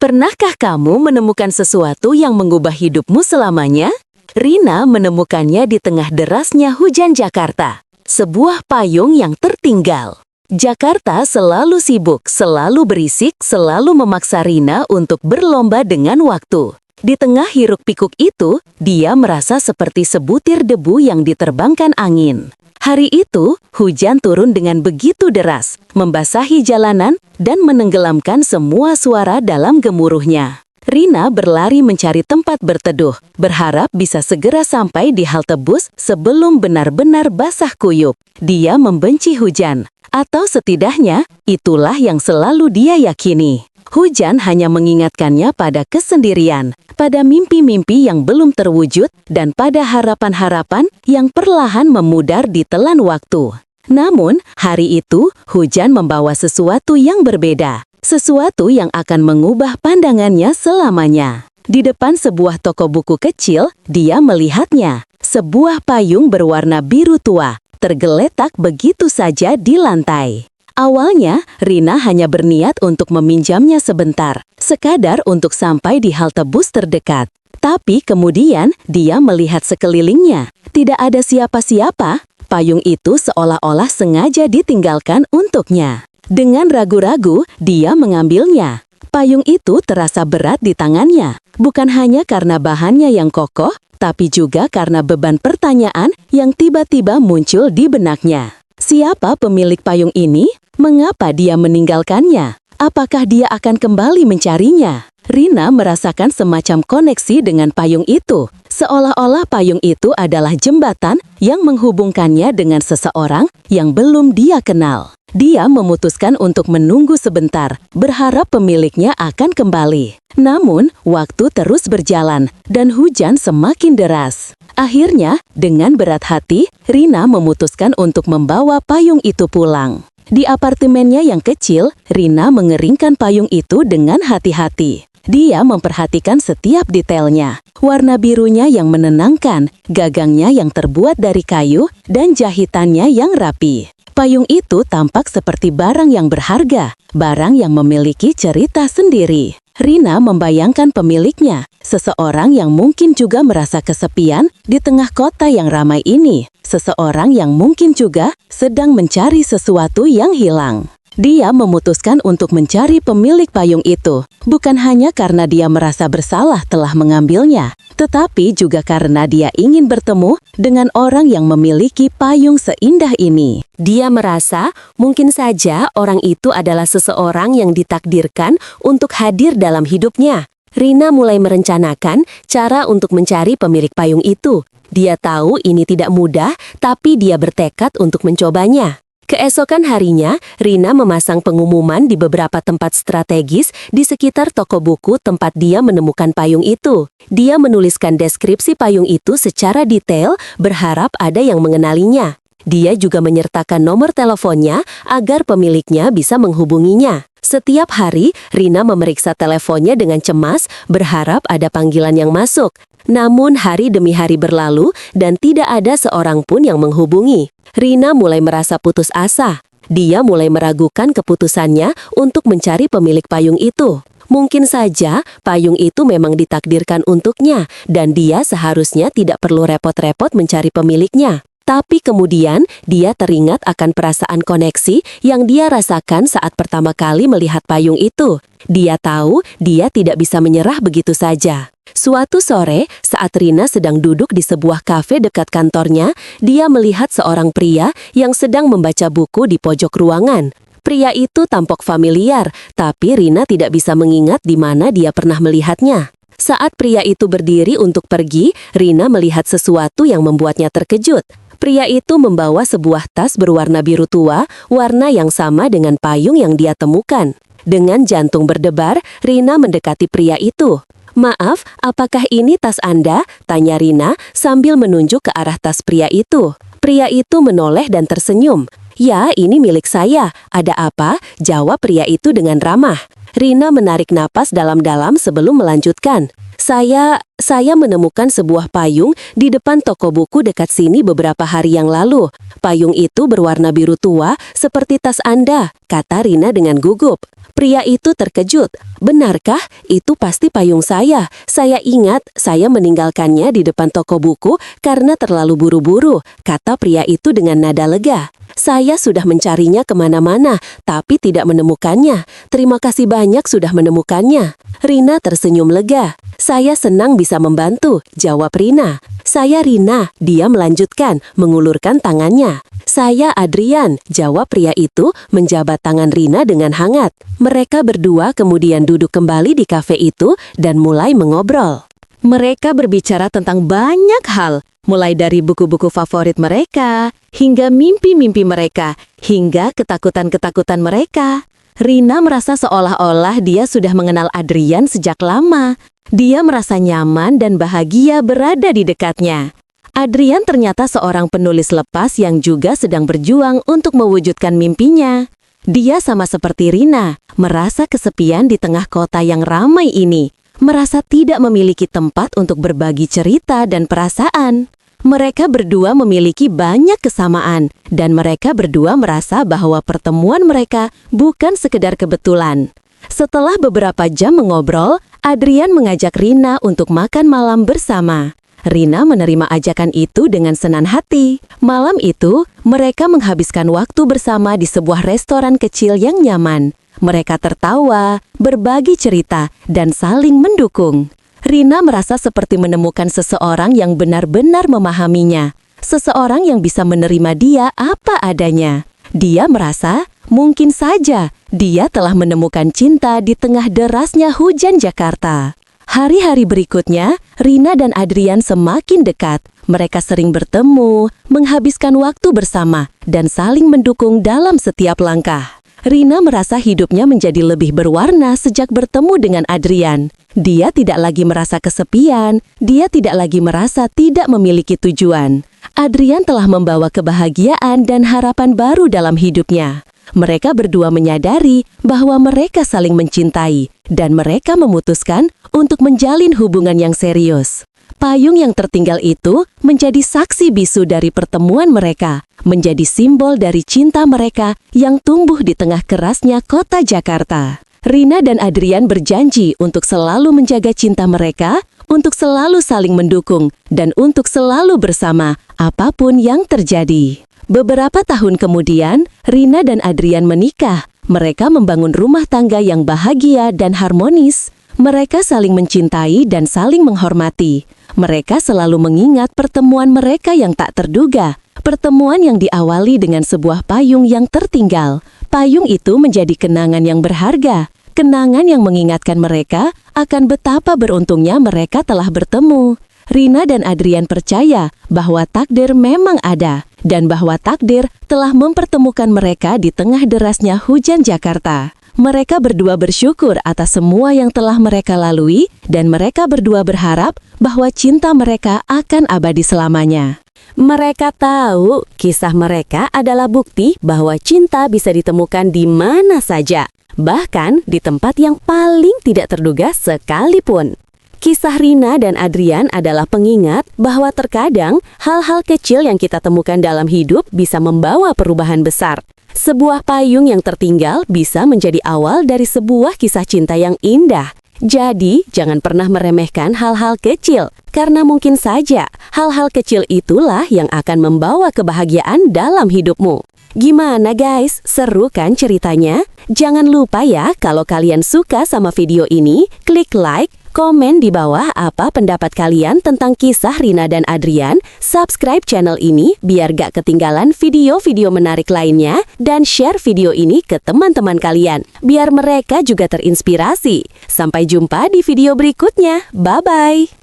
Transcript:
Pernahkah kamu menemukan sesuatu yang mengubah hidupmu selamanya? Rina menemukannya di tengah derasnya hujan Jakarta. Sebuah payung yang tertinggal. Jakarta selalu sibuk, selalu berisik, selalu memaksa Rina untuk berlomba dengan waktu. Di tengah hiruk-pikuk itu, dia merasa seperti sebutir debu yang diterbangkan angin. Hari itu, hujan turun dengan begitu deras, membasahi jalanan dan menenggelamkan semua suara dalam gemuruhnya. Rina berlari mencari tempat berteduh, berharap bisa segera sampai di halte bus sebelum benar-benar basah kuyup. Dia membenci hujan, atau setidaknya itulah yang selalu dia yakini. Hujan hanya mengingatkannya pada kesendirian, pada mimpi-mimpi yang belum terwujud, dan pada harapan-harapan yang perlahan memudar di telan waktu. Namun, hari itu, hujan membawa sesuatu yang berbeda. Sesuatu yang akan mengubah pandangannya selamanya. Di depan sebuah toko buku kecil, dia melihatnya. Sebuah payung berwarna biru tua, tergeletak begitu saja di lantai. Awalnya, Rina hanya berniat untuk meminjamnya sebentar, sekadar untuk sampai di halte bus terdekat. Tapi kemudian, dia melihat sekelilingnya. Tidak ada siapa-siapa, payung itu seolah-olah sengaja ditinggalkan untuknya. Dengan ragu-ragu, dia mengambilnya. Payung itu terasa berat di tangannya, bukan hanya karena bahannya yang kokoh, tapi juga karena beban pertanyaan yang tiba-tiba muncul di benaknya. Siapa pemilik payung ini? Mengapa dia meninggalkannya? Apakah dia akan kembali mencarinya? Rina merasakan semacam koneksi dengan payung itu, seolah-olah payung itu adalah jembatan yang menghubungkannya dengan seseorang yang belum dia kenal. Dia memutuskan untuk menunggu sebentar, berharap pemiliknya akan kembali. Namun, waktu terus berjalan, dan hujan semakin deras. Akhirnya, dengan berat hati, Rina memutuskan untuk membawa payung itu pulang. Di apartemennya yang kecil, Rina mengeringkan payung itu dengan hati-hati. Dia memperhatikan setiap detailnya. Warna birunya yang menenangkan, gagangnya yang terbuat dari kayu, dan jahitannya yang rapi. Payung itu tampak seperti barang yang berharga, barang yang memiliki cerita sendiri. Rina membayangkan pemiliknya, seseorang yang mungkin juga merasa kesepian di tengah kota yang ramai ini, seseorang yang mungkin juga sedang mencari sesuatu yang hilang. Dia memutuskan untuk mencari pemilik payung itu, bukan hanya karena dia merasa bersalah telah mengambilnya, tetapi juga karena dia ingin bertemu dengan orang yang memiliki payung seindah ini. Dia merasa mungkin saja orang itu adalah seseorang yang ditakdirkan untuk hadir dalam hidupnya. Rina mulai merencanakan cara untuk mencari pemilik payung itu. Dia tahu ini tidak mudah, tapi dia bertekad untuk mencobanya. Keesokan harinya, Rina memasang pengumuman di beberapa tempat strategis di sekitar toko buku tempat dia menemukan payung itu. Dia menuliskan deskripsi payung itu secara detail, berharap ada yang mengenalinya. Dia juga menyertakan nomor teleponnya agar pemiliknya bisa menghubunginya. Setiap hari, Rina memeriksa teleponnya dengan cemas, berharap ada panggilan yang masuk. Namun hari demi hari berlalu dan tidak ada seorang pun yang menghubungi. Rina mulai merasa putus asa. Dia mulai meragukan keputusannya untuk mencari pemilik payung itu. Mungkin saja payung itu memang ditakdirkan untuknya dan dia seharusnya tidak perlu repot-repot mencari pemiliknya. Tapi kemudian dia teringat akan perasaan koneksi yang dia rasakan saat pertama kali melihat payung itu. Dia tahu dia tidak bisa menyerah begitu saja. Suatu sore, saat Rina sedang duduk di sebuah kafe dekat kantornya, dia melihat seorang pria yang sedang membaca buku di pojok ruangan. Pria itu tampak familiar, tapi Rina tidak bisa mengingat di mana dia pernah melihatnya. Saat pria itu berdiri untuk pergi, Rina melihat sesuatu yang membuatnya terkejut. Pria itu membawa sebuah tas berwarna biru tua, warna yang sama dengan payung yang dia temukan. Dengan jantung berdebar, Rina mendekati pria itu. "Maaf, apakah ini tas Anda?" tanya Rina sambil menunjuk ke arah tas pria itu. Pria itu menoleh dan tersenyum. "Ya, ini milik saya. Ada apa?" jawab pria itu dengan ramah. Rina menarik napas dalam-dalam sebelum melanjutkan. Saya menemukan sebuah payung di depan toko buku dekat sini beberapa hari yang lalu. Payung itu berwarna biru tua seperti tas Anda, kata Rina dengan gugup. Pria itu terkejut. Benarkah? Itu pasti payung saya. Saya ingat saya meninggalkannya di depan toko buku karena terlalu buru-buru, kata pria itu dengan nada lega. Saya sudah mencarinya kemana-mana, tapi tidak menemukannya. Terima kasih banyak sudah menemukannya. Rina tersenyum lega. Saya senang bisa membantu, jawab Rina. Saya Rina, dia melanjutkan, mengulurkan tangannya. Saya Adrian, jawab pria itu, menjabat tangan Rina dengan hangat. Mereka berdua kemudian duduk kembali di kafe itu dan mulai mengobrol. Mereka berbicara tentang banyak hal, mulai dari buku-buku favorit mereka, hingga mimpi-mimpi mereka, hingga ketakutan-ketakutan mereka. Rina merasa seolah-olah dia sudah mengenal Adrian sejak lama. Dia merasa nyaman dan bahagia berada di dekatnya. Adrian ternyata seorang penulis lepas yang juga sedang berjuang untuk mewujudkan mimpinya. Dia sama seperti Rina, merasa kesepian di tengah kota yang ramai ini, merasa tidak memiliki tempat untuk berbagi cerita dan perasaan. Mereka berdua memiliki banyak kesamaan, dan mereka berdua merasa bahwa pertemuan mereka bukan sekedar kebetulan. Setelah beberapa jam mengobrol, Adrian mengajak Rina untuk makan malam bersama. Rina menerima ajakan itu dengan senang hati. Malam itu, mereka menghabiskan waktu bersama di sebuah restoran kecil yang nyaman. Mereka tertawa, berbagi cerita, dan saling mendukung. Rina merasa seperti menemukan seseorang yang benar-benar memahaminya. Seseorang yang bisa menerima dia apa adanya. Dia merasa, mungkin saja, dia telah menemukan cinta di tengah derasnya hujan Jakarta. Hari-hari berikutnya, Rina dan Adrian semakin dekat. Mereka sering bertemu, menghabiskan waktu bersama, dan saling mendukung dalam setiap langkah. Rina merasa hidupnya menjadi lebih berwarna sejak bertemu dengan Adrian. Dia tidak lagi merasa kesepian, dia tidak lagi merasa tidak memiliki tujuan. Adrian telah membawa kebahagiaan dan harapan baru dalam hidupnya. Mereka berdua menyadari bahwa mereka saling mencintai, dan mereka memutuskan untuk menjalin hubungan yang serius. Payung yang tertinggal itu menjadi saksi bisu dari pertemuan mereka, menjadi simbol dari cinta mereka yang tumbuh di tengah kerasnya kota Jakarta. Rina dan Adrian berjanji untuk selalu menjaga cinta mereka, untuk selalu saling mendukung, dan untuk selalu bersama apapun yang terjadi. Beberapa tahun kemudian, Rina dan Adrian menikah. Mereka membangun rumah tangga yang bahagia dan harmonis. Mereka saling mencintai dan saling menghormati. Mereka selalu mengingat pertemuan mereka yang tak terduga. Pertemuan yang diawali dengan sebuah payung yang tertinggal. Payung itu menjadi kenangan yang berharga. Kenangan yang mengingatkan mereka akan betapa beruntungnya mereka telah bertemu. Rina dan Adrian percaya bahwa takdir memang ada, dan bahwa takdir telah mempertemukan mereka di tengah derasnya hujan Jakarta. Mereka berdua bersyukur atas semua yang telah mereka lalui, dan mereka berdua berharap bahwa cinta mereka akan abadi selamanya. Mereka tahu kisah mereka adalah bukti bahwa cinta bisa ditemukan di mana saja, bahkan di tempat yang paling tidak terduga sekalipun. Kisah Rina dan Adrian adalah pengingat bahwa terkadang hal-hal kecil yang kita temukan dalam hidup bisa membawa perubahan besar. Sebuah payung yang tertinggal bisa menjadi awal dari sebuah kisah cinta yang indah. Jadi, jangan pernah meremehkan hal-hal kecil, karena mungkin saja hal-hal kecil itulah yang akan membawa kebahagiaan dalam hidupmu. Gimana guys? Seru kan ceritanya? Jangan lupa ya, kalau kalian suka sama video ini, klik like, komen di bawah apa pendapat kalian tentang kisah Rina dan Adrian, subscribe channel ini biar gak ketinggalan video-video menarik lainnya, dan share video ini ke teman-teman kalian, biar mereka juga terinspirasi. Sampai jumpa di video berikutnya, bye-bye!